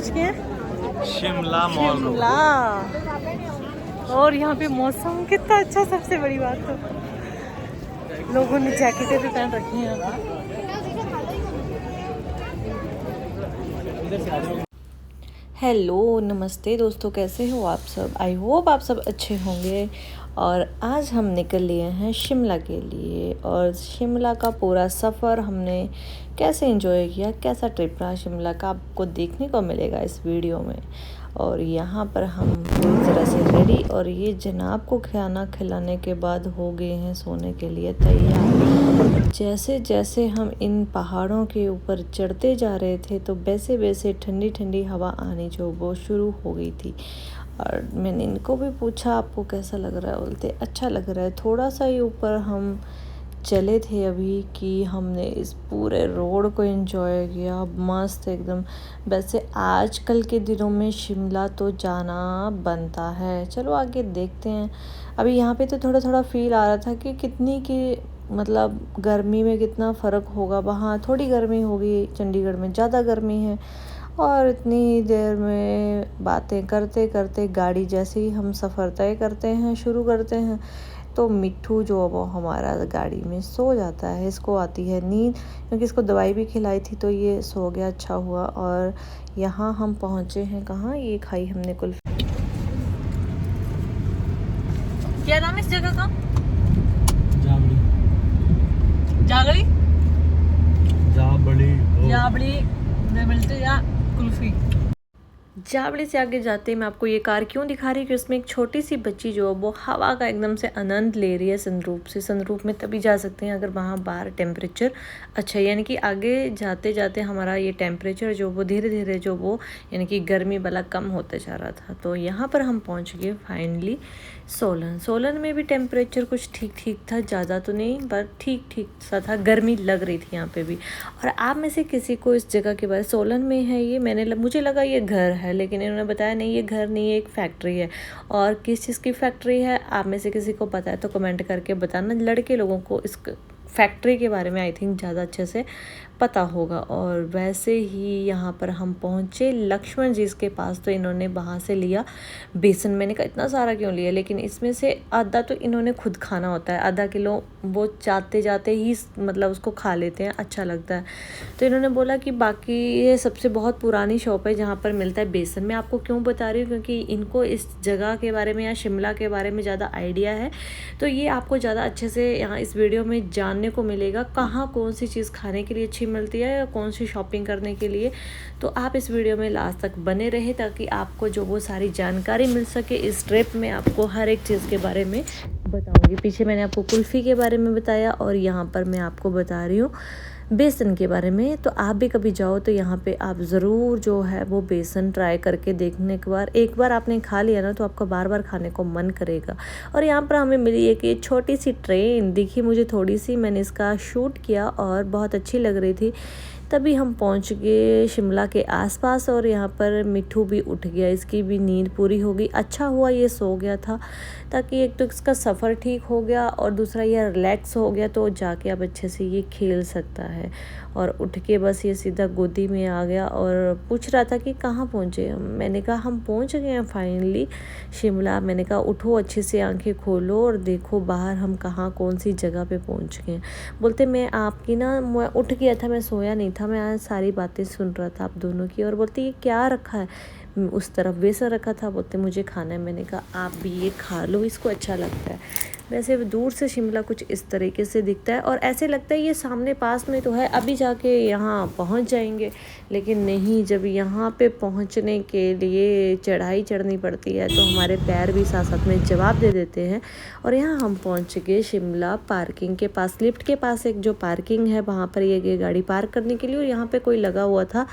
पहुंच गए हैं शिमला मॉल रोड। शिमला। और यहाँ पे मौसम कितना अच्छा, सबसे बड़ी बात तो लोगों ने जैकेटें भी पहन रखी हैं। हेलो नमस्ते दोस्तों, कैसे हो आप सब? आई होप आप सब अच्छे होंगे। और आज हम निकल लिए हैं शिमला के लिए, और शिमला का पूरा सफ़र हमने कैसे एंजॉय किया, कैसा ट्रिप रहा शिमला का, आपको देखने को मिलेगा इस वीडियो में। और यहाँ पर हम पूरी तरह से रेडी, और ये जनाब को खाना खिलाने के बाद हो गए हैं सोने के लिए तैयार। जैसे जैसे हम इन पहाड़ों के ऊपर चढ़ते जा रहे थे तो वैसे वैसे ठंडी ठंडी हवा आनी जो वो शुरू हो गई थी। और मैंने इनको भी पूछा आपको कैसा लग रहा है, बोलते अच्छा लग रहा है। थोड़ा सा ही ऊपर हम चले थे अभी कि हमने इस पूरे रोड को एंजॉय किया, मस्त एकदम। वैसे आजकल के दिनों में शिमला तो जाना बनता है, चलो आगे देखते हैं। अभी यहाँ पे तो थोड़ा थोड़ा फील आ रहा था कि कितनी की मतलब गर्मी में कितना फ़र्क होगा। वहाँ थोड़ी गर्मी होगी, चंडीगढ़ में ज़्यादा गर्मी है। और इतनी देर में बातें करते करते गाड़ी जैसे ही हम सफ़र तय करते हैं, शुरू करते हैं, तो मिट्ठू जो वो हमारा गाड़ी में सो जाता है। इसको आती है नींद, क्योंकि इसको दवाई भी खिलाई थी तो ये सो गया, अच्छा हुआ। और यहाँ हम पहुँचे हैं कहाँ, ये खाई हमने कुल्फी। क्या नाम है इस जगह का? जागड़ी जाबड़ी में मिलते या कुल्फी। जाबड़ी से आगे जाते ही मैं आपको ये कार क्यों दिखा रही हूँ कि उसमें एक छोटी सी बच्ची जो वो हवा का एकदम से आनंद ले रही है सनरूफ से। सनरूफ में तभी जा सकते हैं अगर वहाँ बाहर टेम्परेचर अच्छा, यानी कि आगे जाते जाते हमारा ये टेम्परेचर जो वो धीरे धीरे जो वो यानी कि गर्मी वाला कम होते जा रहा था। तो यहाँ पर हम पहुँच गए फाइनली सोलन। सोलन में भी टेम्परेचर कुछ ठीक ठीक था, ज़्यादा तो नहीं पर ठीक ठीक सा था, गर्मी लग रही थी यहाँ पे भी। और आप में से किसी को इस जगह के बारे, सोलन में है ये, मुझे लगा ये घर है, लेकिन इन्होंने बताया नहीं ये घर नहीं है, एक फैक्ट्री है। और किस चीज़ की फैक्ट्री है, आप में से किसी को पता है तो कमेंट करके बताना। लड़के लोगों को इस फैक्ट्री के बारे में आई थिंक ज़्यादा अच्छे से पता होगा। और वैसे ही यहाँ पर हम पहुँचे लक्ष्मण जी के पास, तो इन्होंने वहाँ से लिया बेसन। मैंने कहा इतना सारा क्यों लिया, लेकिन इसमें से आधा तो इन्होंने खुद खाना होता है, आधा किलो वो जाते जाते ही मतलब उसको खा लेते हैं, अच्छा लगता है। तो इन्होंने बोला कि बाकी ये सबसे बहुत पुरानी शॉप है जहाँ पर मिलता है बेसन। मैं आपको क्यों बता रही हूँ, क्योंकि इनको इस जगह के बारे में या शिमला के बारे में ज़्यादा आइडिया है, तो ये आपको ज़्यादा अच्छे से यहाँ इस वीडियो में जानने को मिलेगा कहाँ कौन सी चीज़ खाने के लिए अच्छी मिलती है या कौन सी शॉपिंग करने के लिए। तो आप इस वीडियो में लास्ट तक बने रहे ताकि आपको जो वो सारी जानकारी मिल सके। इस ट्रिप में आपको हर एक चीज़ के बारे में बताऊंगी। पीछे मैंने आपको कुल्फ़ी के बारे में बताया और यहाँ पर मैं आपको बता रही हूँ बेसन के बारे में। तो आप भी कभी जाओ तो यहाँ पे आप ज़रूर जो है वो बेसन ट्राई करके देखने के बाद, एक बार आपने खा लिया ना तो आपका बार बार खाने को मन करेगा। और यहाँ पर हमें मिली एक ये छोटी सी ट्रेन दिखी मुझे थोड़ी सी, मैंने इसका शूट किया और बहुत अच्छी लग रही थी। तभी हम पहुंच गए शिमला के आसपास, और यहाँ पर मिट्ठू भी उठ गया, इसकी भी नींद पूरी हो गई। अच्छा हुआ ये सो गया था, ताकि एक तो इसका सफ़र ठीक हो गया और दूसरा ये रिलैक्स हो गया, तो जाके अब अच्छे से ये खेल सकता है। और उठ के बस ये सीधा गोदी में आ गया और पूछ रहा था कि कहाँ पहुँचे हम। मैंने कहा हम पहुँच गए हैं फाइनली शिमला। मैंने कहा उठो, अच्छे से आंखें खोलो और देखो बाहर हम कहाँ कौन सी जगह पे पहुँच गए। बोलते मैं आपकी ना, मैं उठ गया था, मैं सोया नहीं था, मैं आज सारी बातें सुन रहा था आप दोनों की। और बोलते ये क्या रखा है, उस तरफ बेसन रखा था, बोलते मुझे खाना है। मैंने कहा आप भी ये खा लो, इसको अच्छा लगता है। वैसे दूर से शिमला कुछ इस तरीके से दिखता है और ऐसे लगता है ये सामने पास में तो है, अभी जाके यहाँ पहुँच जाएंगे, लेकिन नहीं, जब यहाँ पे पहुँचने के लिए चढ़ाई चढ़नी पड़ती है तो हमारे पैर भी साथ साथ में जवाब दे देते हैं। और यहाँ हम पहुँच गए शिमला पार्किंग के पास। लिफ्ट के पास एक जो पार्किंग है वहाँ पर ये गाड़ी पार्क करने के लिए, और यहाँ पे कोई लगा हुआ था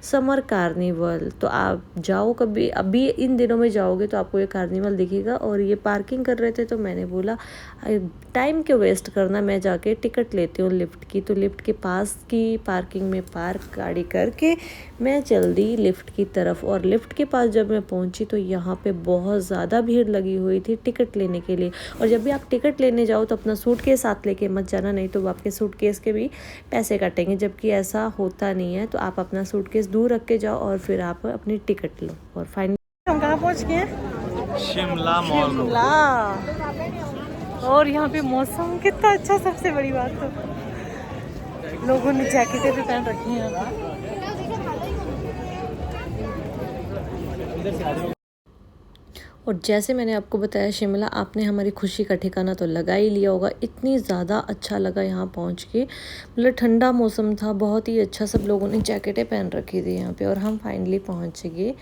समर कार्निवल। तो आप जाओ कभी, अभी इन दिनों में जाओगे तो आपको ये कार्निवल दिखेगा। और ये पार्किंग कर रहे थे तो मैंने बोला टाइम क्यों वेस्ट करना, मैं जाके टिकट लेती हूँ लिफ्ट की। तो लिफ्ट के पास की पार्किंग में पार्क गाड़ी करके मैं चल दी लिफ्ट की तरफ और लिफ्ट के पास जब मैं पहुंची तो यहाँ पे बहुत ज़्यादा भीड़ लगी हुई थी टिकट लेने के लिए। और जब भी आप टिकट लेने जाओ तो अपना सूटकेस साथ लेके मत जाना, नहीं तो वो आपके सूटकेस के भी पैसे काटेंगे, जबकि ऐसा होता नहीं है। तो आप अपना सूटकेस दूर रख के जाओ और फिर आप अपनी टिकट लो। और फाइनली हम कहाँ पहुँच गए हैं? शिमला मॉल। शिमला। और यहाँ पे मौसम कितना अच्छा, सबसे बड़ी बात तो लोगों ने जैकेटें भी पहन रखी हैं यहाँ पे। और जैसे मैंने आपको बताया शिमला, आपने हमारी खुशी का ठिकाना तो लगा ही लिया होगा। इतनी ज़्यादा अच्छा लगा यहाँ पहुँच के, मतलब ठंडा मौसम था, बहुत ही अच्छा, सब लोगों ने जैकेटें पहन रखी थी यहाँ पे। और हम फाइनली पहुँच गए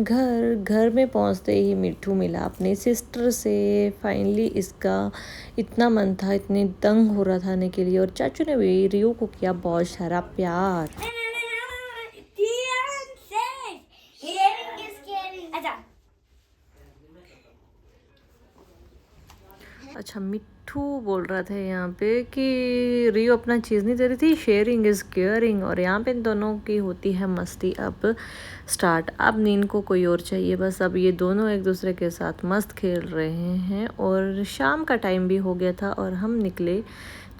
घर में पहुँचते ही मिट्ठू मिला अपने सिस्टर से। फाइनली इसका इतना मन था, इतने दंग हो रहा था आने के लिए। और चाचू ने भी रियो को किया बहुत सारा प्यार। अच्छा, मिट्ठू बोल रहा था यहाँ पे कि रियो अपना चीज़ नहीं दे रही थी, शेयरिंग इज़ केयरिंग। और यहाँ पे इन दोनों की होती है मस्ती अब स्टार्ट। अब नीन को कोई और चाहिए बस। अब ये दोनों एक दूसरे के साथ मस्त खेल रहे हैं। और शाम का टाइम भी हो गया था और हम निकले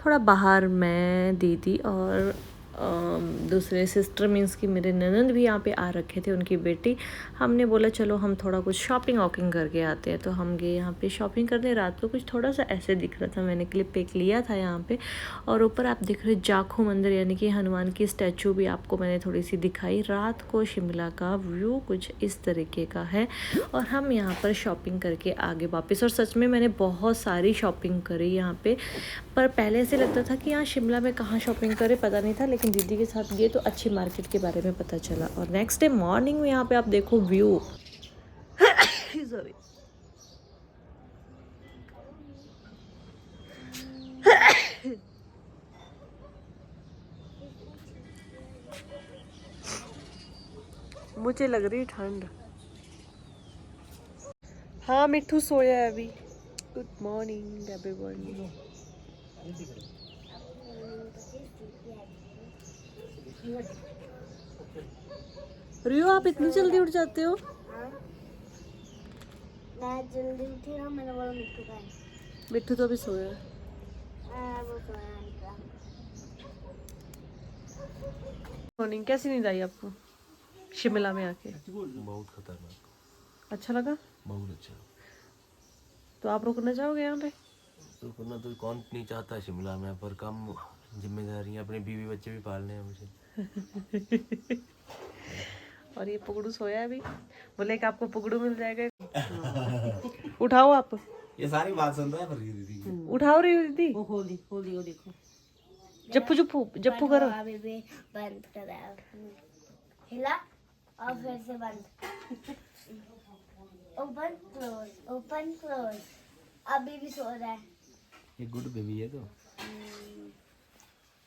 थोड़ा बाहर, मैं, दीदी और दूसरे सिस्टर मीन्स कि मेरे ननंद भी यहाँ पे आ रखे थे, उनकी बेटी। हमने बोला चलो हम थोड़ा कुछ शॉपिंग वॉकिंग करके आते हैं। तो हम गए यहाँ पे शॉपिंग करने। रात को कुछ थोड़ा सा ऐसे दिख रहा था, मैंने क्लिप एक लिया था यहाँ पे। और ऊपर आप देख रहे जाखू मंदिर, यानी कि हनुमान की स्टैचू भी आपको मैंने थोड़ी सी दिखाई। रात को शिमला का व्यू कुछ इस तरीके का है। और हम यहाँ पर शॉपिंग करके आगे वापस। और सच में मैंने बहुत सारी शॉपिंग करी यहाँ पे, पर पहले ऐसे लगता था कि यहाँ शिमला में कहाँ शॉपिंग करे पता नहीं था, लेकिन दीदी के साथ गए तो अच्छी मार्केट के बारे में पता चला। और नेक्स्ट डे मॉर्निंग में यहाँ पे आप देखो व्यू सॉरी मुझे लग रही ठंड। हाँ मिट्ठू सोया है अभी। Good morning everyone. रियो आप इतनी जल्दी उठ जाते हो? मैं जल्दी उठी ना, मैंने बोला मिट्टू का है। मिट्टू तो अभी सोया है। वो सोया निकला। मॉर्निंग कैसी नींद आई आपको शिमला में आके? बहुत खतरनाक। अच्छा लगा? बहुत अच्छा। तो आप रुकना चाहोगे यहाँ पे? रुकना तो कौन नहीं चाहता शिमला में, पर कम जिम्मेदारियां, अपने बीवी बच्चे भी पालने हैं मुझे। और ये पुगड़ू सोया अभी, बोले कि आपको पुगड़ू मिल जाएगा। उठाओ आप। ये सारी बात सुन रहा है पर दीदी। उठाओ रही दीदी। वो खोली वो देखो। जप्पू जप्पू जप्पू करो। अभी बंद कर हिला और फिर से बंद। ओपन क्लोज अभी भी सो रहा है। ये गुड बेबी है। तो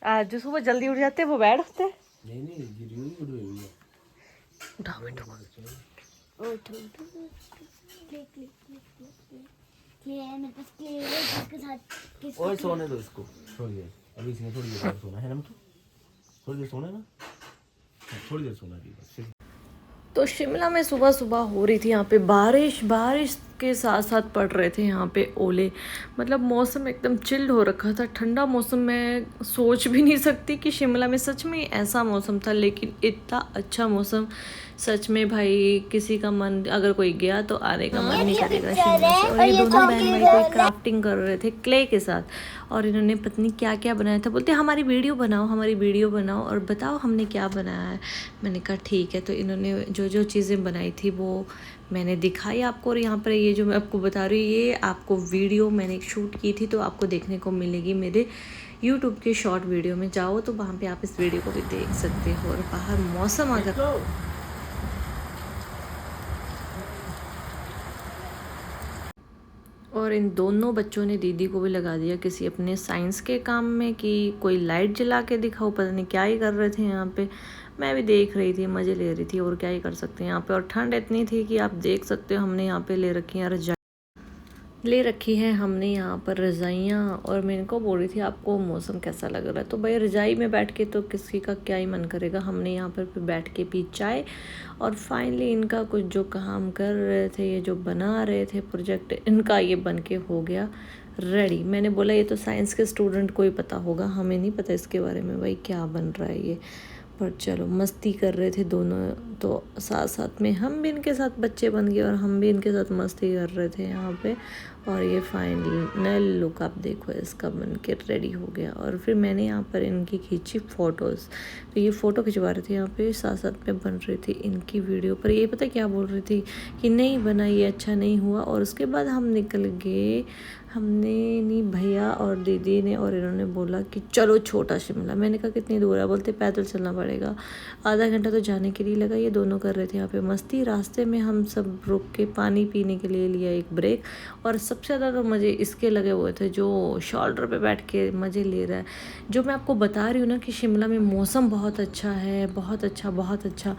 आज जो सुबह जल्दी उठ जाते हैं वो बैड होते हैं। नहीं गिरी गुड बेबी है। उठाओ बेटो। ओए सोने दो इसको थोड़ी देर, अभी इसने थोड़ी देर सोना है ना। तो थोड़ी देर सोना है ना, थोड़ी देर सोना भी। तो शिमला में सुबह सुबह हो रही थी यहाँ पे बारिश के साथ साथ पड़ रहे थे यहाँ पे ओले। मतलब मौसम एकदम चिल्ड हो रखा था, ठंडा मौसम। मैं सोच भी नहीं सकती कि शिमला में सच में ऐसा मौसम था, लेकिन इतना अच्छा मौसम सच में भाई किसी का मन, अगर कोई गया तो आने का मन नहीं करेगा शिमला से। और ये दोनों बहन भाई कोई क्राफ्टिंग कर रहे थे क्ले के साथ, और इन्होंने पत्नी क्या क्या बनाया था। बोलते हमारी वीडियो बनाओ और बताओ हमने क्या बनाया है। मैंने कहा ठीक है। तो इन्होंने जो चीज़ें बनाई थी वो मैंने दिखाई आपको। और यहाँ पर ये जो मैं आपको बता रही हूँ, ये आपको वीडियो मैंने शूट की थी, तो आपको देखने को मिलेगी मेरे यूट्यूब के शॉर्ट वीडियो में। जाओ तो वहाँ पे आप इस वीडियो को भी देख सकते हो। और बाहर मौसम अगर और इन दोनों बच्चों ने दीदी को भी लगा दिया किसी अपने साइंस के काम में, कि कोई लाइट जला के दिखाओ, पता नहीं क्या ही कर रहे थे यहाँ पे। मैं भी देख रही थी, मज़े ले रही थी, और क्या ही कर सकते हैं यहाँ पे। और ठंड इतनी थी कि आप देख सकते हो हमने यहाँ पे ले रखी है रजाई। ले रखी है हमने यहाँ पर रज़ाइयाँ। और मैं इनको बोल रही थी आपको मौसम कैसा लग रहा है, तो भाई रज़ाई में बैठ के तो किसी का क्या ही मन करेगा। हमने यहाँ पर बैठ के पी चाय और फाइनली इनका कुछ जो काम कर रहे थे, ये जो बना रहे थे प्रोजेक्ट, इनका ये बन के हो गया रेडी। मैंने बोला ये तो साइंस के स्टूडेंट को ही पता होगा, हमें नहीं पता इसके बारे में भाई क्या बन रहा है ये। पर चलो मस्ती कर रहे थे दोनों, तो साथ साथ में हम भी इनके साथ बच्चे बन गए और हम भी इनके साथ मस्ती कर रहे थे यहाँ पे। और ये फाइनल लुक आप देखो इसका बन के रेडी हो गया। और फिर मैंने यहाँ पर इनकी खींची फ़ोटोज़, तो ये फ़ोटो खिंचवा रहे थे यहाँ पे, साथ साथ में बन रही थी इनकी वीडियो। पर ये पता क्या बोल रही थी कि नहीं बना, ये अच्छा नहीं हुआ। और उसके बाद हम निकल गए, हमने नहीं भैया और दीदी ने और इन्होंने बोला कि चलो छोटा शिमला। मैंने कहा कितनी दूर है, बोलते पैदल चलना पड़ेगा, आधा घंटा तो जाने के लिए लगा। ये दोनों कर रहे थे यहाँ पे मस्ती। रास्ते में हम सब रुक के पानी पीने के लिए लिया एक ब्रेक। और सबसे ज़्यादा तो मज़े इसके लगे हुए थे जो शोल्डर पे बैठ के मज़े ले रहा है। जो मैं आपको बता रही हूँ ना कि शिमला में मौसम बहुत अच्छा है, बहुत अच्छा बहुत अच्छा।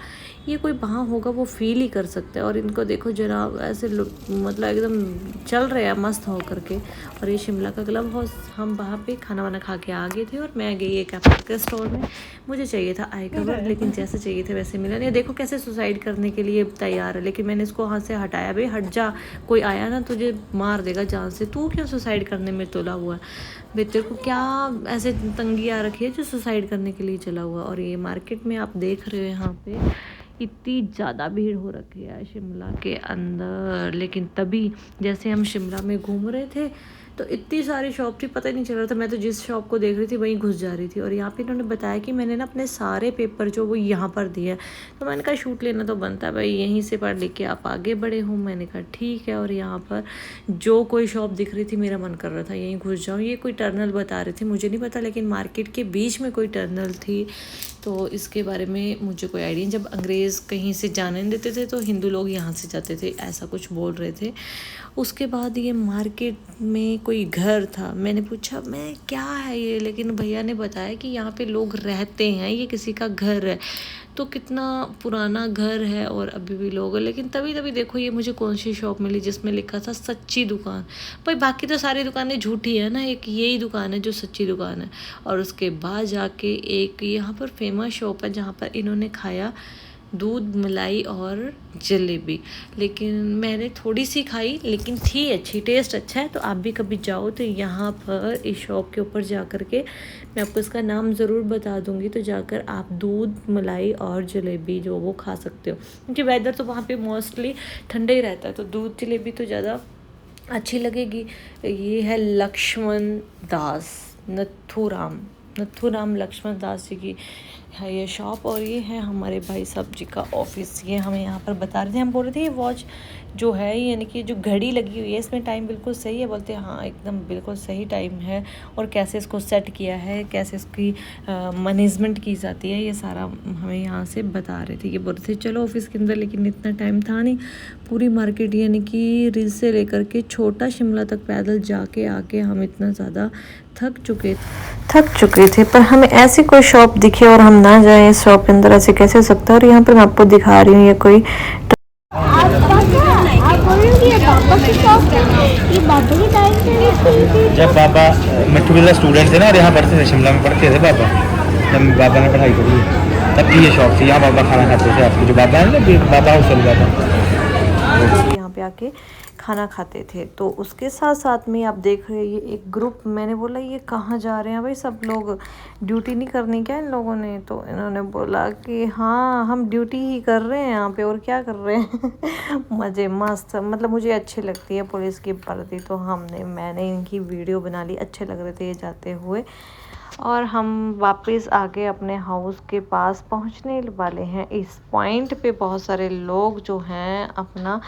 ये कोई वहाँ होगा वो फील ही कर सकता है। और इनको देखो जरा ऐसे मतलब एकदम चल रहे हैं मस्त हो करके। और ये शिमला का क्लब हाउस, हम वहाँ पे खाना वाना खा के आ गए थे। और मैं गई एक एप्पल के स्टोर में, मुझे चाहिए था आई कवर, लेकिन जैसे चाहिए थे वैसे मिला नहीं। देखो कैसे सुसाइड करने के लिए तैयार है, लेकिन मैंने इसको वहाँ से हटाया। भाई हट जा, कोई आया ना तुझे मार देगा जान से, तू क्यों सुसाइड करने में तुला हुआ है भाई, तेरे को क्या ऐसे तंगी आ रखी है जो सुसाइड करने के लिए चला हुआ। और ये मार्केट में आप देख रहे हो यहाँ पे इतनी ज़्यादा भीड़ हो रखी है शिमला के अंदर। लेकिन तभी जैसे हम शिमला में घूम रहे थे तो इतनी सारी शॉप थी, पता ही नहीं चल रहा था। मैं तो जिस शॉप को देख रही थी वहीं घुस जा रही थी। और यहाँ पे इन्होंने बताया कि मैंने ना अपने सारे पेपर जो वो यहाँ पर दिए हैं, तो मैंने कहा शूट लेना तो बनता है भाई, यहीं से पढ़ लिख के आप आगे बढ़े हो। मैंने कहा ठीक है। और यहाँ पर जो कोई शॉप दिख रही थी मेरा मन कर रहा था यहीं घुस जाऊँ। ये कोई टर्नल बता रहे थे, मुझे नहीं पता, लेकिन मार्केट के बीच में कोई टर्नल थी, तो इसके बारे में मुझे कोई आइडिया नहीं। जब अंग्रेज़ कहीं से जाने नहीं देते थे तो हिंदू लोग यहाँ से जाते थे, ऐसा कुछ बोल रहे थे। उसके बाद ये मार्केट में कोई घर था, मैंने पूछा मैं क्या है ये, लेकिन भैया ने बताया कि यहाँ पे लोग रहते हैं, ये किसी का घर है। तो कितना पुराना घर है और अभी भी लोग हैं। लेकिन तभी तभी देखो ये मुझे कौन सी शॉप मिली जिसमें लिखा था सच्ची दुकान। भाई बाकी तो सारी दुकानें झूठी है ना, एक यही दुकान है जो सच्ची दुकान है। और उसके बाद जाके एक यहाँ पर फेमस शॉप है जहाँ पर इन्होंने खाया दूध मलाई और जलेबी। लेकिन मैंने थोड़ी सी खाई, लेकिन थी अच्छी, टेस्ट अच्छा है। तो आप भी कभी जाओ तो यहाँ पर इस शॉप के ऊपर जा कर के, मैं आपको इसका नाम ज़रूर बता दूँगी, तो जाकर आप दूध मलाई और जलेबी जो वो खा सकते हो। क्योंकि वेदर तो वहाँ पे मोस्टली ठंडा ही रहता है, तो दूध जलेबी तो ज़्यादा अच्छी लगेगी। ये है लक्ष्मण दास नथुराम लक्ष्मण दास जी की है ये शॉप। और ये है हमारे भाई साहब जी का ऑफिस। ये हमें यहाँ पर बता रहे थे, हम बोल रहे थे ये वॉच जो है, यानी कि जो घड़ी लगी हुई है इसमें टाइम बिल्कुल सही है। बोलते हैं हाँ एकदम बिल्कुल सही टाइम है। और कैसे इसको सेट किया है, कैसे इसकी मैनेजमेंट की जाती है, ये सारा हमें यहाँ से बता रहे थे। ये बोल रहे थे चलो ऑफिस के अंदर, लेकिन इतना टाइम था नहीं। पूरी मार्केट यानी कि रिज से लेकर के छोटा शिमला तक पैदल जाके आके हम इतना ज़्यादा थक चुके थे। पर हमें ऐसी कोई शॉप दिखी और हम ना जाएं इस शॉप के अंदर, ऐसे कैसे हो सकता है। और यहाँ पर मैं आपको दिखा रही हूँ ये कोई जब बाबा मिट्टू के स्टूडेंट थे ना और यहाँ पढ़ते थे, शिमला में पढ़ते थे बाबा, जब बाबा ने पढ़ाई करी तब की ये शॉप थी। यहाँ बाबा खाना खाते थे, आपके जो बाबा है ना बाबा हाउस चल जाता, यहाँ पे आके खाना खाते थे। तो उसके साथ साथ में आप देख रहे हैं ये एक ग्रुप, मैंने बोला ये कहाँ जा रहे हैं भाई, सब लोग ड्यूटी नहीं करनी क्या इन लोगों ने। तो इन्होंने बोला कि हाँ हम ड्यूटी ही कर रहे हैं यहाँ पे, और क्या कर रहे हैं मज़े मस्त, मतलब मुझे अच्छी लगती है पुलिस की वर्दी। तो मैंने इनकी वीडियो बना ली, अच्छे लग रहे थे ये जाते हुए। और हम वापस आके अपने हाउस के पास पहुंचने वाले हैं। इस पॉइंट पे बहुत सारे लोग जो हैं अपना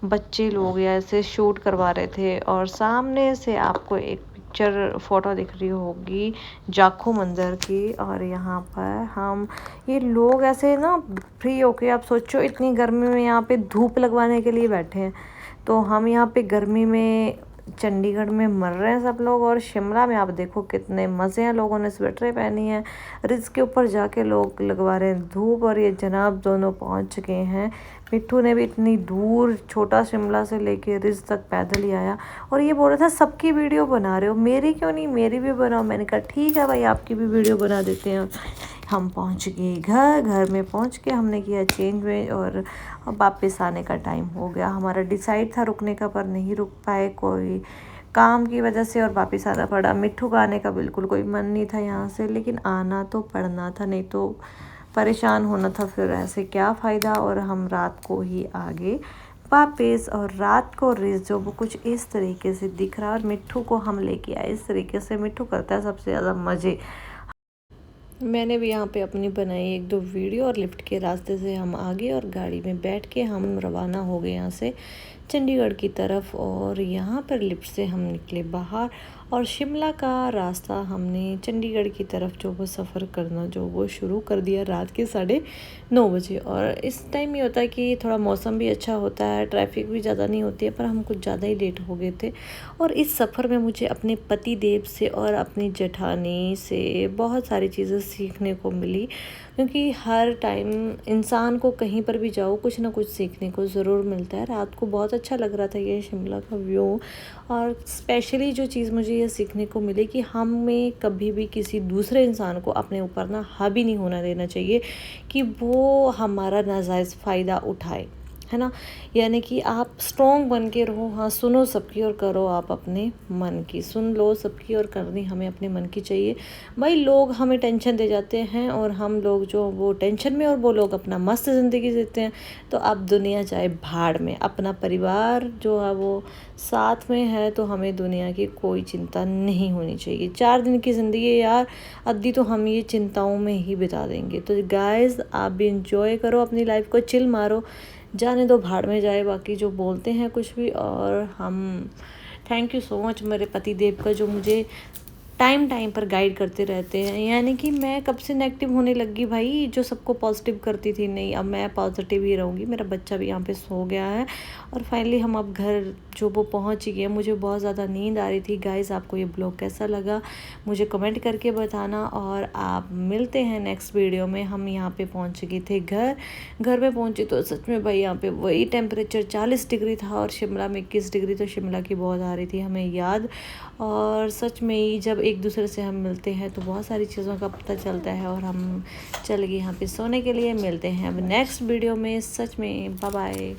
बच्चे लोग या ऐसे शूट करवा रहे थे। और सामने से आपको एक पिक्चर फ़ोटो दिख रही होगी जाखू मंदिर की। और यहाँ पर हम ये लोग ऐसे ना फ्री होके, आप सोचो इतनी गर्मी में यहाँ पे धूप लगवाने के लिए बैठे हैं। तो हम यहाँ पे गर्मी में चंडीगढ़ में मर रहे हैं सब लोग, और शिमला में आप देखो कितने मज़े हैं, लोगों ने स्वेटरें पहनी हैं, रिज के ऊपर जाके लोग लगवा रहे हैं धूप। और ये जनाब दोनों पहुंच चुके हैं। मिट्टू ने भी इतनी दूर छोटा शिमला से लेके रिज तक पैदल ही आया, और ये बोल रहा था सबकी वीडियो बना रहे हो, मेरी क्यों नहीं, मेरी भी बनाओ। मैंने कहा ठीक है भाई, आपकी भी वीडियो बना देते हैं। हम पहुंच गए घर में पहुंच के हमने किया चेंज में, और वापस आने का टाइम हो गया। हमारा डिसाइड था रुकने का, पर नहीं रुक पाए कोई काम की वजह से, और वापस आना पड़ा। मिट्ठू का आने का बिल्कुल कोई मन नहीं था यहाँ से, लेकिन आना तो पड़ना था, नहीं तो परेशान होना था फिर, ऐसे क्या फ़ायदा। और हम रात को ही आगे वापस, और रात को रिज जो वो कुछ इस तरीके से दिख रहा है, और मिट्ठू को हम लेके आए इस तरीके से। मिट्ठू करता है सबसे ज़्यादा मज़े। मैंने भी यहाँ पे अपनी बनाई 1-2 वीडियो, और लिफ्ट के रास्ते से हम आगे, और गाड़ी में बैठ के हम रवाना हो गए यहाँ से चंडीगढ़ की तरफ। और यहाँ पर लिफ्ट से हम निकले बाहर, और शिमला का रास्ता हमने चंडीगढ़ की तरफ जो वो सफ़र करना जो वो शुरू कर दिया रात के 9:30 बजे। और इस टाइम ये होता है कि थोड़ा मौसम भी अच्छा होता है, ट्रैफिक भी ज़्यादा नहीं होती है, पर हम कुछ ज़्यादा ही लेट हो गए थे। और इस सफ़र में मुझे अपने पति देव से और अपनी जेठानी से बहुत सारी चीज़ें सीखने को मिली, क्योंकि हर टाइम इंसान को कहीं पर भी जाओ कुछ ना कुछ सीखने को ज़रूर मिलता है। रात को बहुत अच्छा लग रहा था ये शिमला का व्यू, और स्पेशली जो चीज़ मुझे ये सीखने को मिली कि हमें कभी भी किसी दूसरे इंसान को अपने ऊपर ना हावी नहीं होना देना चाहिए कि वो हमारा नाजायज़ फ़ायदा उठाए, है ना। यानी कि आप स्ट्रॉन्ग बन के रहो, हाँ सुनो सबकी और करो आप अपने मन की, सुन लो सबकी और करनी हमें अपने मन की चाहिए। भाई लोग हमें टेंशन दे जाते हैं, और हम लोग जो वो टेंशन में, और वो लोग अपना मस्त ज़िंदगी जीते हैं। तो अब दुनिया जाए भाड़ में, अपना परिवार जो है वो साथ में है, तो हमें दुनिया की कोई चिंता नहीं होनी चाहिए। 4 दिन की ज़िंदगी यार, अद्धी तो हम ये चिंताओं में ही बिता देंगे। तो गाइज़ आप भी इंजॉय करो अपनी लाइफ को, चिल मारो, जाने दो भाड़ में जाए बाकी जो बोलते हैं कुछ भी। और हम थैंक यू सो मच मेरे पति देव का, जो मुझे टाइम पर गाइड करते रहते हैं। यानी कि मैं कब से नेगेटिव होने लगी भाई, जो सबको पॉजिटिव करती थी, नहीं अब मैं पॉजिटिव ही रहूँगी। मेरा बच्चा भी यहाँ पे सो गया है, और फाइनली हम अब घर जो वो पहुँच ही गए। मुझे बहुत ज़्यादा नींद आ रही थी। गाइज़ आपको ये ब्लॉग कैसा लगा मुझे कमेंट करके बताना, और आप मिलते हैं नेक्स्ट वीडियो में। हम यहाँ पे पहुँच गए थे घर में पहुँचे तो सच में भाई यहाँ पे वही टेम्परेचर 40 डिग्री था, और शिमला में 21 डिग्री, तो शिमला की बहुत आ रही थी हमें याद। और सच में ही जब एक दूसरे से हम मिलते हैं तो बहुत सारी चीज़ों का पता चलता है। और हम चल गए यहाँ पे सोने के लिए। मिलते हैं अब नेक्स्ट वीडियो में, सच में बाय बाय।